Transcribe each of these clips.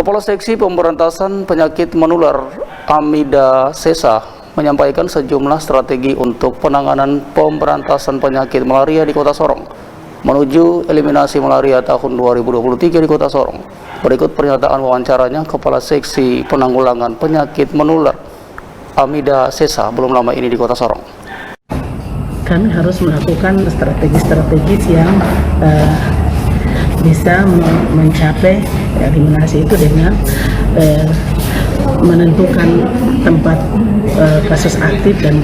Kepala Seksi Pemberantasan Penyakit Menular Amida Sesa menyampaikan sejumlah strategi untuk penanganan pemberantasan penyakit malaria di Kota Sorong menuju eliminasi malaria tahun 2023 di Kota Sorong. Berikut pernyataan wawancaranya Kepala Seksi Penanggulangan Penyakit Menular Amida Sesa belum lama ini di Kota Sorong. Kami harus melakukan strategi-strategi yang bisa mencapai eliminasi itu dengan menentukan tempat kasus aktif dan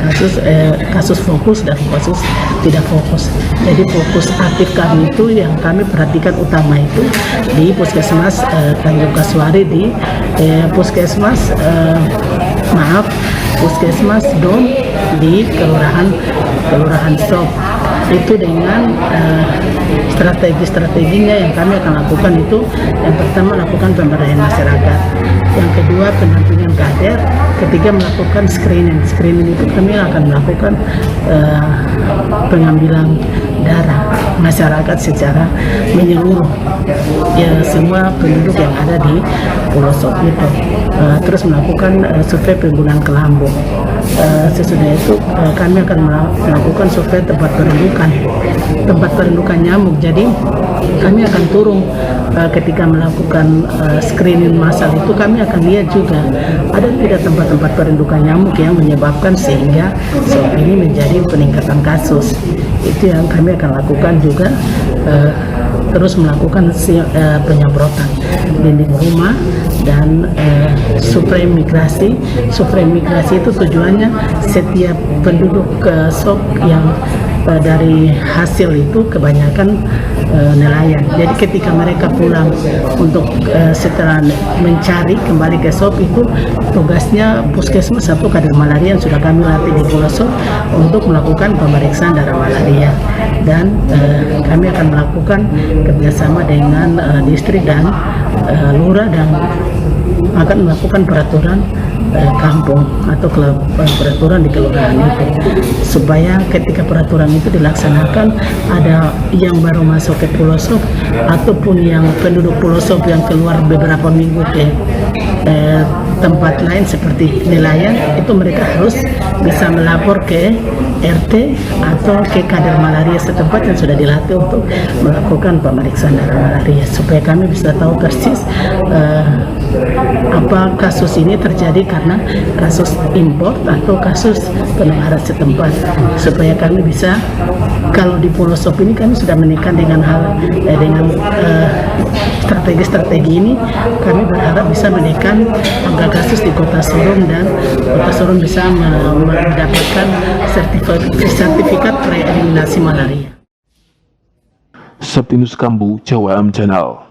kasus fokus dan kasus tidak fokus. Jadi fokus aktif kami itu yang kami perhatikan utama itu di Puskesmas Tanjung Kasuari, di Puskesmas Puskesmas Dom di Kelurahan Sop. Itu dengan strategi-strateginya yang kami akan lakukan itu, yang pertama lakukan pemberdayaan masyarakat, yang kedua pendampingan kader, ketiga melakukan screening itu kami akan melakukan pengambilan darah masyarakat secara menyeluruh, ya semua penduduk yang ada di Pulau Sop itu, terus melakukan survei penggunaan kelambung. Sesudah itu kami akan melakukan survei tempat perindukan nyamuk. Jadi kami akan turun ketika melakukan screening massal itu, kami akan lihat juga ada tidak tempat-tempat perindukan nyamuk yang menyebabkan sehingga Sop ini menjadi peningkatan kasus. Itu yang kami akan lakukan juga, terus melakukan penyemprotan dinding rumah dan suplai migrasi. Suplai migrasi itu tujuannya setiap penduduk Sop yang dari hasil itu kebanyakan nelayan. Jadi ketika mereka pulang untuk setelah mencari kembali ke Sop itu, tugasnya puskesmas atau kader malaria yang sudah kami latih di Pulau Sop untuk melakukan pemeriksaan darah malaria, dan kami akan melakukan kerjasama dengan distrik dan lurah, dan akan melakukan peraturan kampung atau peraturan di kelurahan itu, supaya ketika peraturan itu dilaksanakan, ada yang baru masuk ke Pulau Sop ataupun yang penduduk Pulau Sop yang keluar beberapa minggu ke tempat lain seperti nelayan, itu mereka harus bisa melapor ke RT atau ke kader malaria setempat yang sudah dilatih untuk melakukan pemeriksaan darah malaria, supaya kami bisa tahu persis apa kasus ini terjadi karena kasus impor atau kasus penularan setempat, supaya kami bisa, kalau di Pulau Sop ini kami sudah menekan dengan strategi-strategi ini, kami berharap bisa menekan angka kasus di Kota Sorong, dan Kota Sorong bisa mendapatkan sertifikat preeliminasi malaria. Septinus Kambu, Jawa Am Channel.